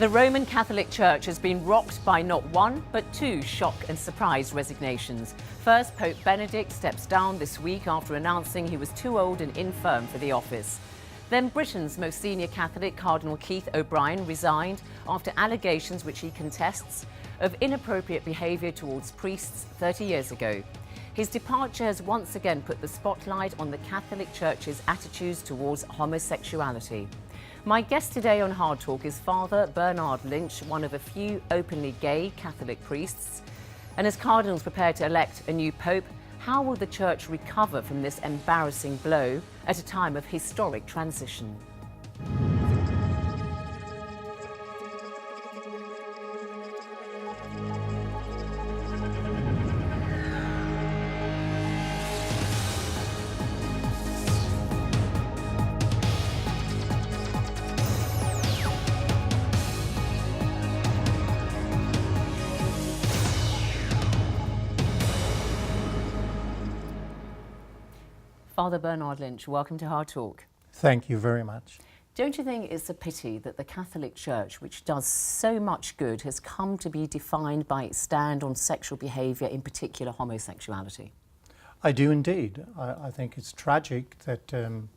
The Roman Catholic Church has been rocked by not one, but two shock and surprise resignations. First, Pope Benedict steps down this week after announcing he was too old and infirm for the office. Then Britain's most senior Catholic, Cardinal Keith O'Brien, resigned after allegations, which he contests, of inappropriate behaviour towards priests 30 years ago. His departure has once again put the spotlight on the Catholic Church's attitudes towards homosexuality. My guest today on Hard Talk is Father Bernárd Lynch, one of a few openly gay Catholic priests. And as cardinals prepare to elect a new pope, how will the Church recover from this embarrassing blow at a time of historic transition? Father Bernárd Lynch, welcome to Hard Talk. Thank you very much. Don't you think it's a pity that the Catholic Church, which does so much good, has come to be defined by its stand on sexual behaviour, in particular homosexuality? I do indeed. I think it's tragic that the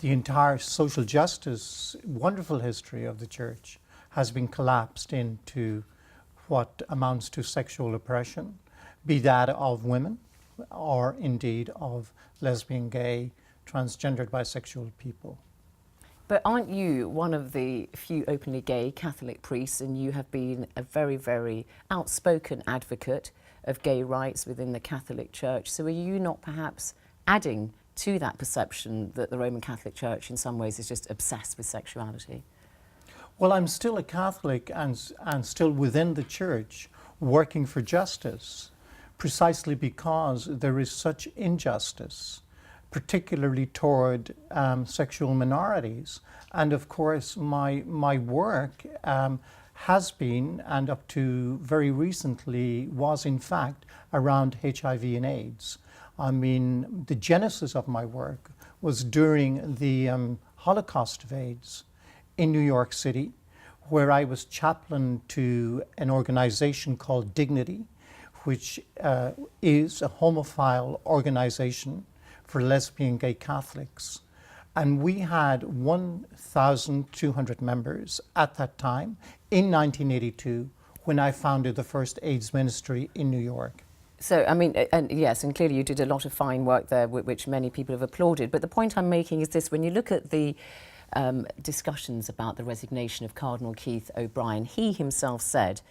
entire social justice, wonderful history of the Church has been collapsed into what amounts to sexual oppression, be that of women or indeed of lesbian, gay, transgendered, bisexual people. But aren't you one of the few openly gay Catholic priests, and you have been a very, very outspoken advocate of gay rights within the Catholic Church? So are you not perhaps adding to that perception that the Roman Catholic Church in some ways is just obsessed with sexuality? Well, I'm still a Catholic and still within the Church working for justice, precisely because there is such injustice, particularly toward sexual minorities. And of course, my work has been, and up to very recently, was in fact around HIV and AIDS. I mean, the genesis of my work was during the Holocaust of AIDS in New York City, where I was chaplain to an organization called Dignity, which is a homophile organization for lesbian gay Catholics. And we had 1,200 members at that time in 1982 when I founded the first AIDS ministry in New York. So, I mean, and yes, and clearly you did a lot of fine work there, which many people have applauded. But the point I'm making is this: when you look at the discussions about the resignation of Cardinal Keith O'Brien, he himself said,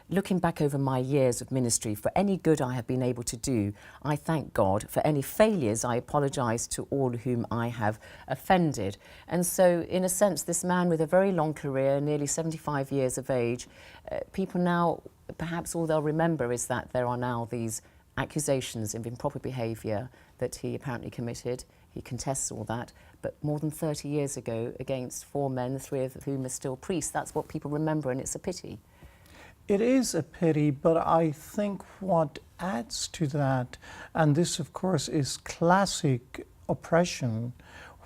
"Looking back over my years of ministry, for any good I have been able to do, I thank God. For any failures, I apologise to all whom I have offended." And so, in a sense, this man with a very long career, nearly 75 years of age, people now, perhaps all they'll remember is that there are now these accusations of improper behaviour that he apparently committed. He contests all that, but more than 30 years ago, against 4 men, 3 of whom are still priests. That's what people remember, and it's a pity. It is a pity, but I think what adds to that, and this of course is classic oppression,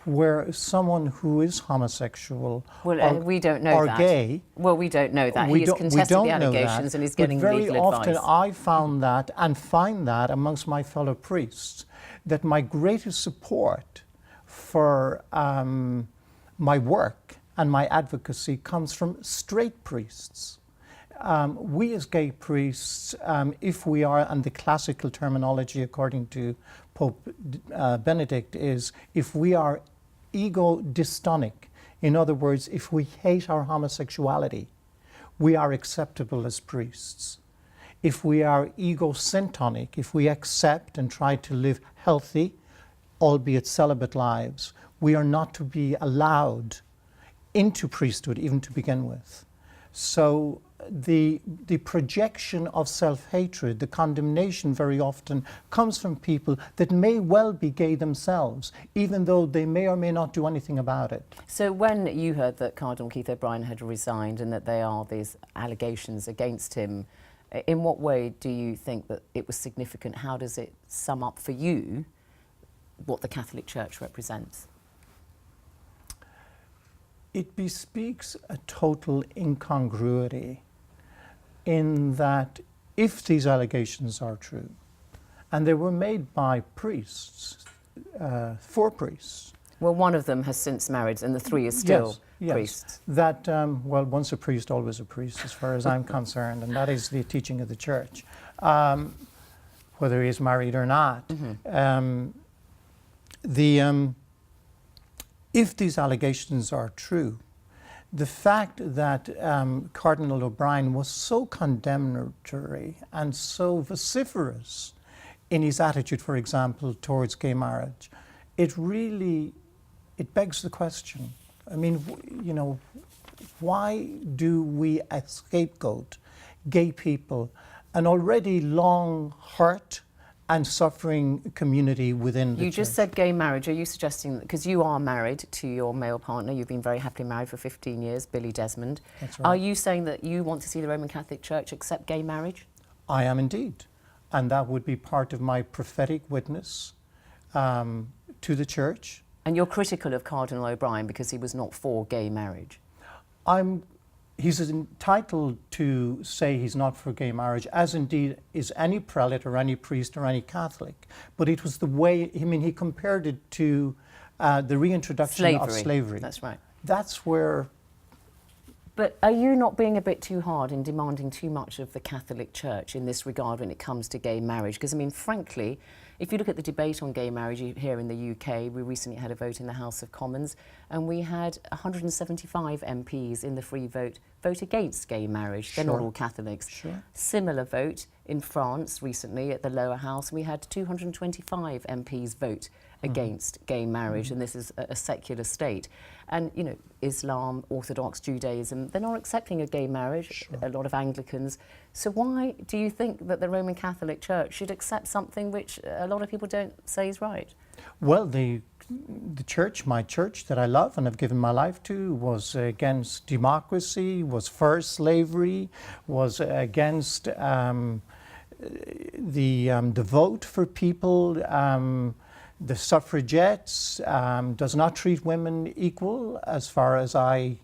where someone who is homosexual we don't know or that. Gay... Well, we don't know that. He has contested the allegations and he's getting legal advice. But very often I found that and find that amongst my fellow priests, that my greatest support for my work and my advocacy comes from straight priests. We as gay priests, if we are, and the classical terminology according to Pope Benedict is, if we are ego-dystonic, in other words, if we hate our homosexuality, we are acceptable as priests. If we are ego-syntonic, if we accept and try to live healthy, albeit celibate lives, we are not to be allowed into priesthood even to begin with. So the projection of self-hatred, the condemnation very often comes from people that may well be gay themselves, even though they may or may not do anything about it. So when you heard that Cardinal Keith O'Brien had resigned and that there are these allegations against him, in what way do you think that it was significant? How does it sum up for you what the Catholic Church represents? It bespeaks a total incongruity in that if these allegations are true, and they were made by priests, 4 priests. Well, one of them has since married, and the 3 is still priests. That, well, once a priest, always a priest, as far as I'm concerned, and that is the teaching of the church, whether he is married or not. If these allegations are true, the fact that Cardinal O'Brien was so condemnatory and so vociferous in his attitude, for example, towards gay marriage, it begs the question. I mean, you know, why do we scapegoat gay people, an already long hurt and suffering community within the church? You just said gay marriage. Are you suggesting that, because you are married to your male partner, you've been very happily married for 15 years, Billy Desmond. That's right. Are you saying that you want to see the Roman Catholic Church accept gay marriage? I am indeed. And that would be part of my prophetic witness to the church. And you're critical of Cardinal O'Brien because he was not for gay marriage? He's entitled to say he's not for gay marriage, as indeed is any prelate or any priest or any Catholic. But it was the way, I mean, he compared it to the reintroduction of slavery. That's right. That's where... But are you not being a bit too hard in demanding too much of the Catholic Church in this regard when it comes to gay marriage? Because, I mean, frankly, if you look at the debate on gay marriage here in the UK, we recently had a vote in the House of Commons, and we had 175 MPs in the free vote against gay marriage. They're not all Catholics. Sure. Similar vote in France recently at the lower house. We had 225 MPs vote against gay marriage, and this is a secular state. And, you know, Islam, Orthodox, Judaism, they're not accepting a gay marriage, a lot of Anglicans. So why do you think that the Roman Catholic Church should accept something which a lot of people don't say is right? Well, the church, my church that I love and have given my life to, was against democracy, was for slavery, was against the vote for people, the suffragettes, does not treat women equal as far as I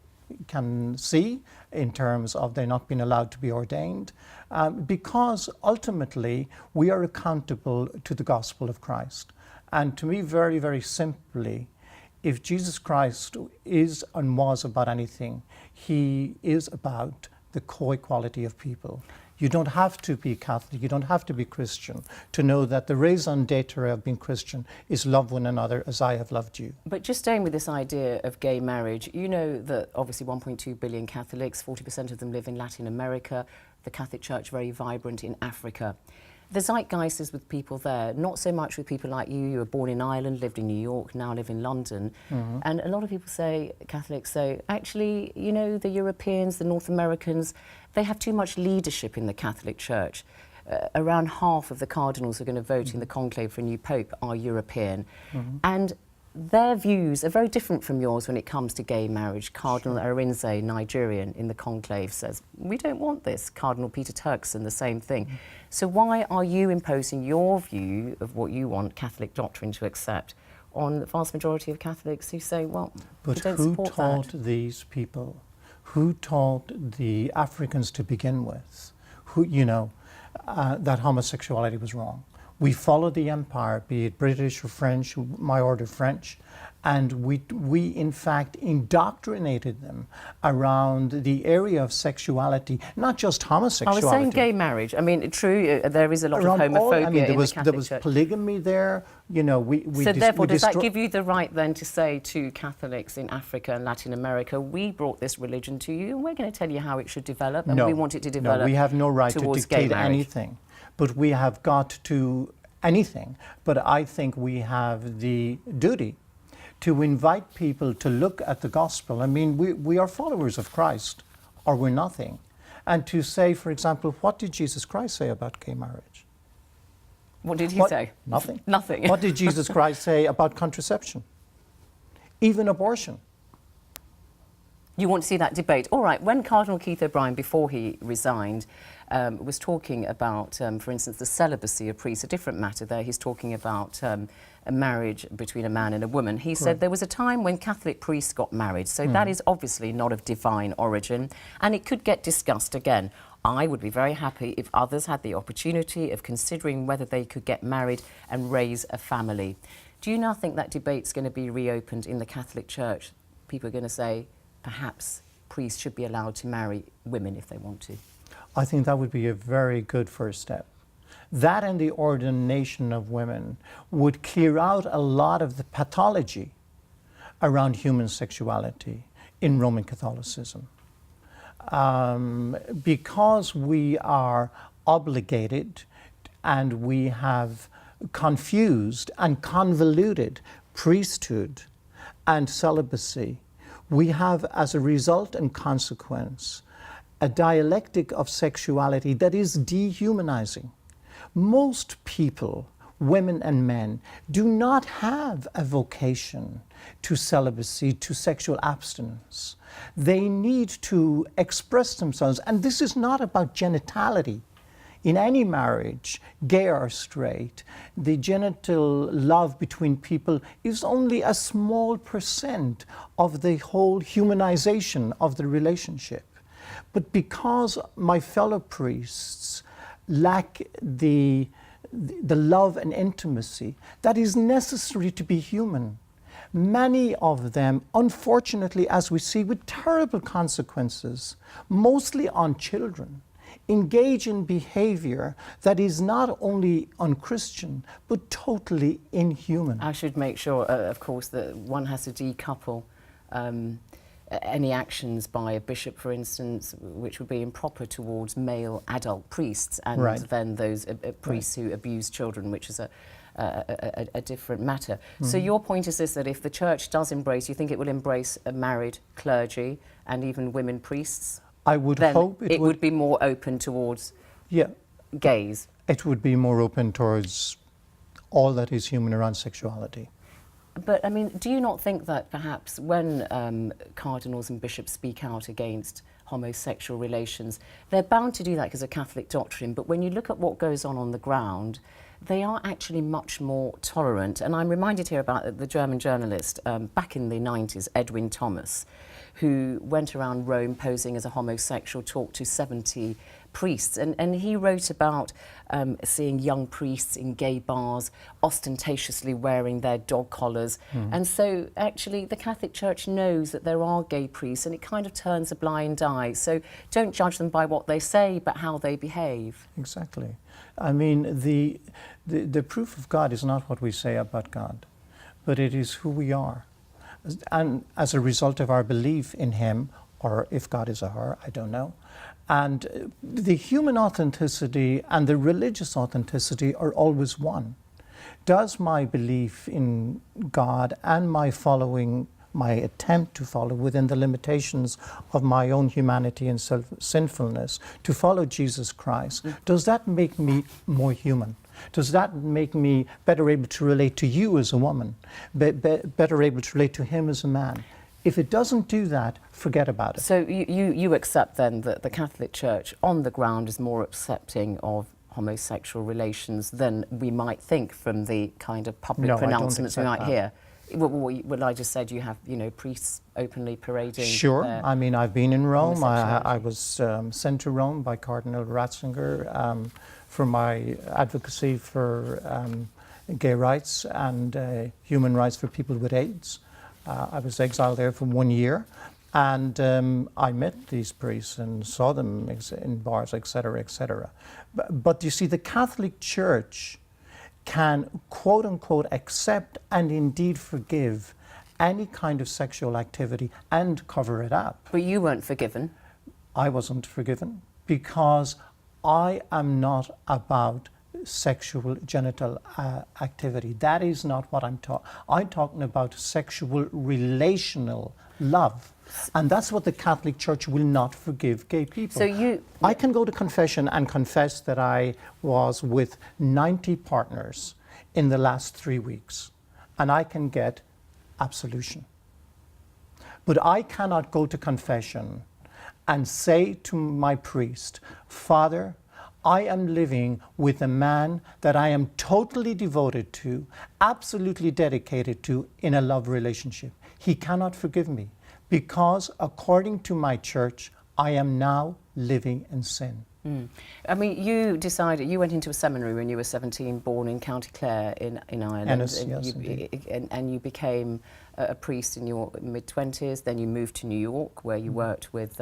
can see in terms of they not being allowed to be ordained, because ultimately we are accountable to the gospel of Christ. And to me, very, very simply, if Jesus Christ is and was about anything, he is about the co-equality of people. You don't have to be Catholic, you don't have to be Christian to know that the raison d'etre of being Christian is love one another as I have loved you. But just staying with this idea of gay marriage, you know that obviously 1.2 billion Catholics, 40% of them live in Latin America, the Catholic Church very vibrant in Africa. The zeitgeist is with people there, not so much with people like you. You were born in Ireland, lived in New York, now live in London. And a lot of people say, Catholics say, actually, you know, the Europeans, the North Americans, they have too much leadership in the Catholic Church. Around half of the cardinals who are going to vote in the conclave for a new pope are European. And their views are very different from yours when it comes to gay marriage. Cardinal Arinze, Nigerian, in the conclave says, we don't want this. Cardinal Peter Turkson, the same thing. So why are you imposing your view of what you want Catholic doctrine to accept on the vast majority of Catholics who say, well, we don't support that? But who taught these people? Who taught the Africans to begin with, who, you know, that homosexuality was wrong? We followed the empire, be it British or French, my order French, and we in fact indoctrinated them around the area of sexuality, not just homosexuality. I was saying gay marriage. I mean, true, there is a lot of homophobia in the Catholic Church. There was polygamy there. You know, so therefore, does that give you the right then to say to Catholics in Africa and Latin America, we brought this religion to you, and we're going to tell you how it should develop, and we want it to develop? No, we have no right to dictate anything. But we have got to anything. But I think we have the duty to invite people to look at the gospel. I mean, we are followers of Christ, or we're nothing. And to say, for example, what did Jesus Christ say about gay marriage? What did he say? Nothing. Nothing. What did Jesus Christ say about contraception? Even abortion. You want to see that debate. All right, when Cardinal Keith O'Brien, before he resigned, was talking about, for instance, the celibacy of priests, a different matter there, he's talking about a marriage between a man and a woman. He said there was a time when Catholic priests got married, so that is obviously not of divine origin, and it could get discussed again. I would be very happy if others had the opportunity of considering whether they could get married and raise a family. Do you now think that debate's going to be reopened in the Catholic Church? People are going to say, perhaps priests should be allowed to marry women if they want to. I think that would be a very good first step. That and the ordination of women would clear out a lot of the pathology around human sexuality in Roman Catholicism. Because we are obligated and we have confused and convoluted priesthood and celibacy, we have, as a result and consequence, a dialectic of sexuality that is dehumanizing. Most people, women and men, do not have a vocation to celibacy, to sexual abstinence. They need to express themselves, and this is not about genitality. In any marriage, gay or straight, the genital love between people is only a small percent of the whole humanization of the relationship. But because my fellow priests lack the love and intimacy that is necessary to be human, many of them, unfortunately, as we see, with terrible consequences, mostly on children, engage in behavior that is not only unchristian, but totally inhuman. I should make sure, of course, that one has to decouple any actions by a bishop, for instance, which would be improper towards male adult priests, and then those priests who abuse children, which is a different matter. So your point is this, that if the church does embrace, you think it will embrace a married clergy and even women priests? I would hope it would be more open towards gays. It would be more open towards all that is human around sexuality. But, I mean, do you not think that perhaps when cardinals and bishops speak out against homosexual relations, they're bound to do that because of Catholic doctrine, but when you look at what goes on the ground, they are actually much more tolerant? And I'm reminded here about the German journalist back in the 90s, Edwin Thomas, who went around Rome posing as a homosexual, talked to 70 priests, and he wrote about seeing young priests in gay bars ostentatiously wearing their dog collars. And so actually the Catholic Church knows that there are gay priests, and it kind of turns a blind eye. So don't judge them by what they say, but how they behave. Exactly. I mean, the proof of God is not what we say about God, but it is who we are. And as a result of our belief in Him, or if God is a her, I don't know. And the human authenticity and the religious authenticity are always one. Does my belief in God and my following, my attempt to follow within the limitations of my own humanity and sinfulness, to follow Jesus Christ, does that make me more human? Does that make me better able to relate to you as a woman, better able to relate to him as a man? If it doesn't do that, forget about it. So you accept then that the Catholic Church on the ground is more accepting of homosexual relations than we might think from the kind of public pronouncements we might hear? Well, I just said you have, priests openly parading. Sure. I mean, I've been in Rome. I was sent to Rome by Cardinal Ratzinger for my advocacy for gay rights and human rights for people with AIDS. I was exiled there for 1 year, and I met these priests and saw them in bars, etc., etc. But you see, the Catholic Church can, quote unquote, accept and indeed forgive any kind of sexual activity and cover it up. But you weren't forgiven. I wasn't forgiven because I am not about sexual genital activity. That is not what I'm talking. I'm talking about sexual relational love. And that's what the Catholic Church will not forgive gay people. So I can go to confession and confess that I was with 90 partners in the last 3 weeks, and I can get absolution. But I cannot go to confession and say to my priest, Father, I am living with a man that I am totally devoted to, absolutely dedicated to in a love relationship. He cannot forgive me because according to my church, I am now living in sin. I mean, you decided, you went into a seminary when you were 17, born in County Clare in Ireland. Ennis, yes, and you became a priest in your mid-20s. Then you moved to New York, where you worked with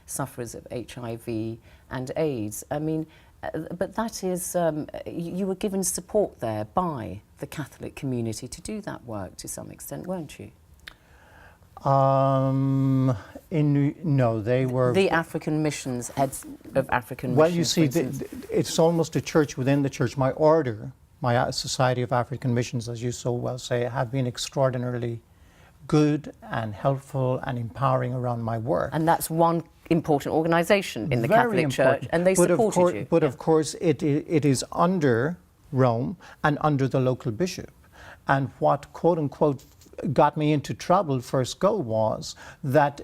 sufferers of HIV and AIDS. I mean, but that is, you were given support there by the Catholic community to do that work to some extent, weren't you? No, they were... The African missions, heads of African well, missions. you see, it's almost a church within the church. My order, my Society of African Missions, as you so well say, have been extraordinarily good and helpful and empowering around my work. And that's one important organisation in the Very Catholic important. Church, and they supported you. But of course, it is under Rome and under the local bishop. And what, quote unquote, got me into trouble first go was that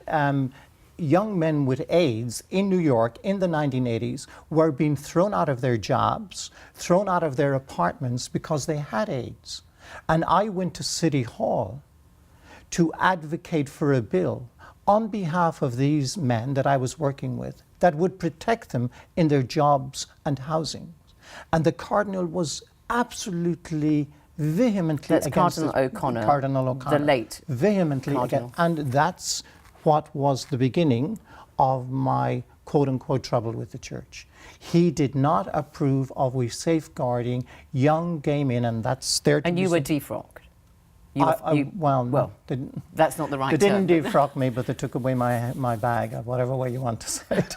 young men with AIDS in New York in the 1980s were being thrown out of their jobs, thrown out of their apartments because they had AIDS. And I went to City Hall to advocate for a bill on behalf of these men that I was working with that would protect them in their jobs and housing. And the Cardinal was absolutely vehemently That's against Cardinal it. O'Connor, Cardinal O'Connor. the late vehemently Cardinal. against, and that's what was the beginning of my quote-unquote trouble with the church. He did not approve of we safeguarding young gay men, and that's there to And be you were said. defrocked. Well, That's not the right they term. didn't defrock me, but they took away my bag, whatever way you want to say it.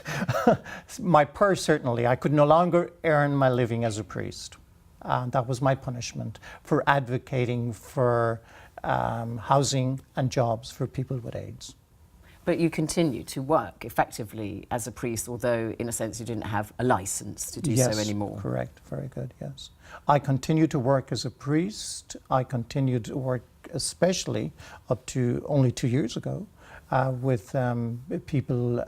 My purse, certainly. I could no longer earn my living as a priest. That was my punishment for advocating for housing and jobs for people with AIDS. But you continued to work effectively as a priest, although in a sense you didn't have a license to do so anymore. Yes, correct. Very good, yes. I continued to work as a priest. I continued to work especially up to only 2 years ago with people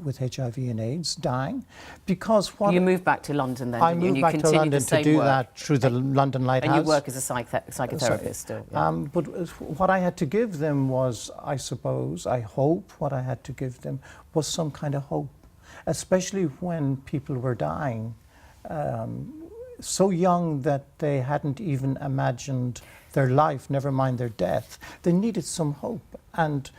with HIV and AIDS dying. Because what... You moved back to London then, I didn't you? moved And you back to continued London the same to do work. that through the London Lighthouse. And you work as a psychotherapist still. Yeah. But what I had to give them was, I suppose, I hope, what I had to give them was some kind of hope, especially when people were dying so young that they hadn't even imagined their life, never mind their death. They needed some hope. And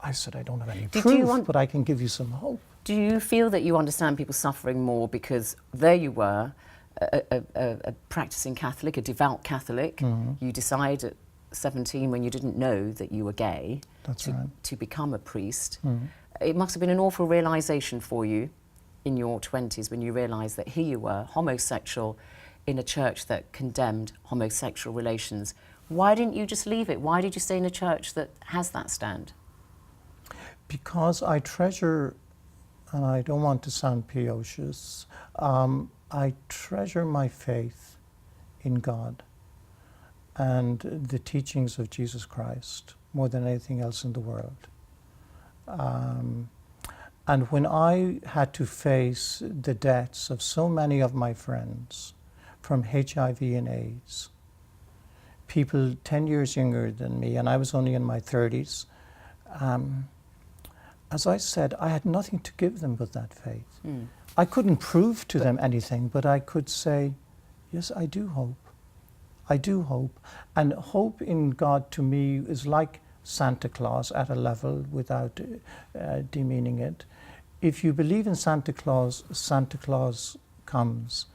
I said, I don't have any proof, but I can give you some hope. Do you feel that you understand people suffering more because there you were, a practicing Catholic, a devout Catholic. You decide at 17 when you didn't know that you were gay to become a priest. It must have been an awful realisation for you in your 20s when you realised that here you were, homosexual, in a church that condemned homosexual relations. Why didn't you just leave it? Why did you stay in a church that has that stand? Because I treasure, and I don't want to sound precocious, I treasure my faith in God and the teachings of Jesus Christ more than anything else in the world. And when I had to face the deaths of so many of my friends from HIV and AIDS, people 10 years younger than me, and I was only in my 30s, as I said, I had nothing to give them but that faith. I couldn't prove to them anything, but I could say, yes, I do hope. I do hope. And hope in God to me is like Santa Claus at a level without demeaning it. If you believe in Santa Claus, Santa Claus comes.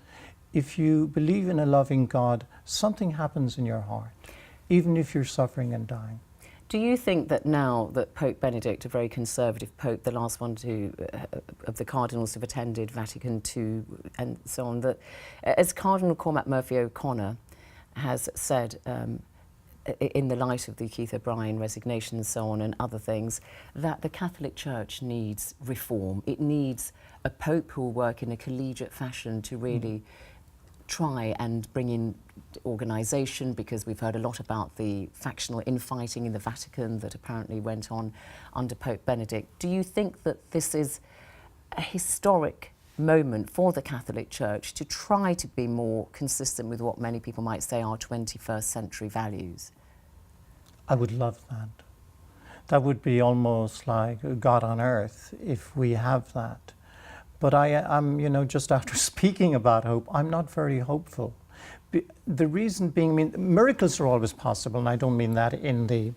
If you believe in a loving God, something happens in your heart, even if you're suffering and dying. Do you think that now that Pope Benedict, a very conservative pope, the last one of the cardinals who have attended Vatican II and so on, that as Cardinal Cormac Murphy O'Connor has said in the light of the Keith O'Brien resignation and so on and other things, that the Catholic Church needs reform. It needs a pope who will work in a collegiate fashion to really try and bring in organisation, because we've heard a lot about the factional infighting in the Vatican that apparently went on under Pope Benedict. Do you think that this is a historic moment for the Catholic Church to try to be more consistent with what many people might say are 21st century values? I would love that. That would be almost like God on earth if we have that. But I'm, just after speaking about hope, I'm not very hopeful. The reason being, miracles are always possible, and I don't mean that in the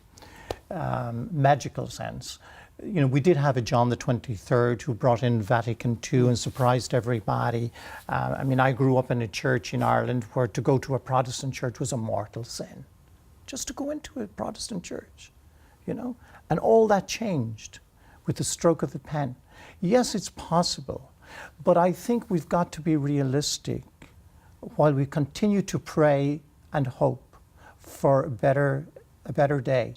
magical sense. We did have a John the 23rd who brought in Vatican II and surprised everybody. I grew up in a church in Ireland where to go to a Protestant church was a mortal sin. Just to go into a Protestant church, And all that changed with the stroke of the pen. Yes, it's possible, but I think we've got to be realistic while we continue to pray and hope for a better day.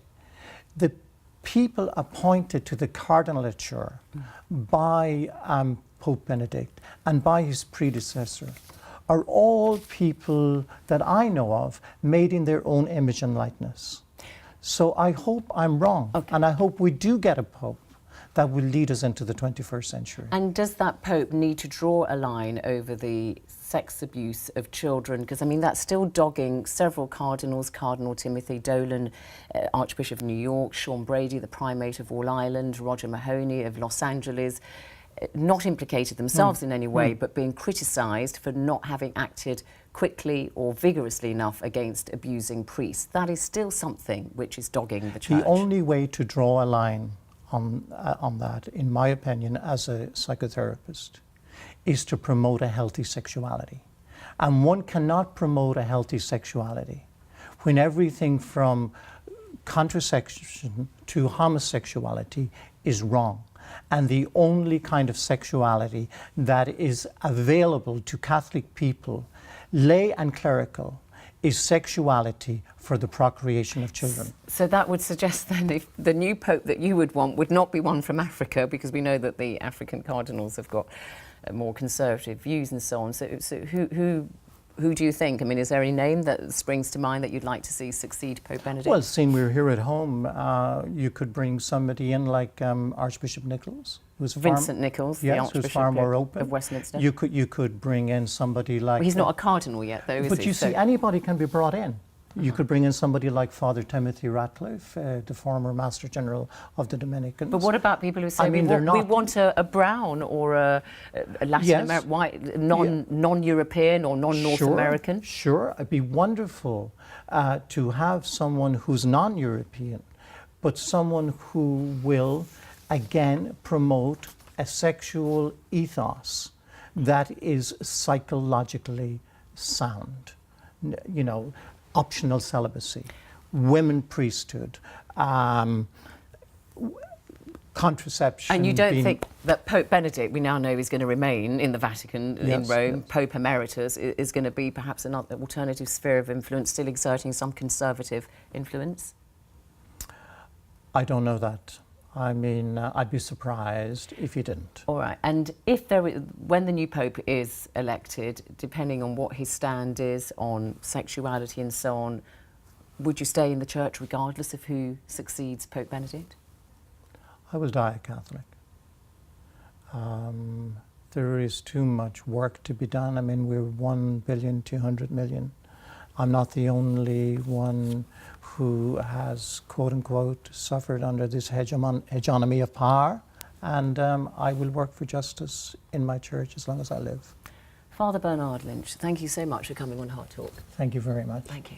The people appointed to the cardinalature by Pope Benedict and by his predecessor are all people that I know of made in their own image and likeness. So I hope I'm wrong, and I hope we do get a pope that will lead us into the 21st century. And does that pope need to draw a line over the sex abuse of children? Because, that's still dogging several cardinals, Cardinal Timothy Dolan, Archbishop of New York, Sean Brady, the Primate of All Ireland, Roger Mahoney of Los Angeles, not implicated themselves in any way, but being criticised for not having acted quickly or vigorously enough against abusing priests. That is still something which is dogging the church. The only way to draw a line on that, in my opinion, as a psychotherapist, is to promote a healthy sexuality. And one cannot promote a healthy sexuality when everything from contraception to homosexuality is wrong. And the only kind of sexuality that is available to Catholic people, lay and clerical, is sexuality for the procreation of children. So that would suggest then if the new pope that you would want would not be one from Africa, because we know that the African cardinals have got more conservative views and so on. So who do you think? Is there any name that springs to mind that you'd like to see succeed Pope Benedict? Well, seeing we're here at home, you could bring somebody in like Archbishop Nichols, who's Vincent Nichols, the Archbishop who's far more open. Of Westminster. You could bring in somebody like. Well, he's not a cardinal yet, though, is he? But you see, anybody can be brought in. You could bring in somebody like Father Timothy Ratcliffe, the former Master General of the Dominicans. But what about people who say we want a brown or a Latin American, white, non-European or non-North American? Sure, it'd be wonderful to have someone who's non-European, but someone who will, again, promote a sexual ethos that is psychologically sound. Optional celibacy, women priesthood, contraception. And you don't think that Pope Benedict, we now know, is going to remain in the Vatican, in Rome, Pope Emeritus, is going to be perhaps another alternative sphere of influence, still exerting some conservative influence? I don't know that. I'd be surprised if he didn't. All right. And when the new Pope is elected, depending on what his stand is on sexuality and so on, would you stay in the Church regardless of who succeeds Pope Benedict? I will die a Catholic. There is too much work to be done. We're 1,200,000,000. I'm not the only one who has, quote unquote, suffered under this hegemony of power, and I will work for justice in my church as long as I live. Father Bernard Lynch, thank you so much for coming on Heart Talk. Thank you very much. Thank you.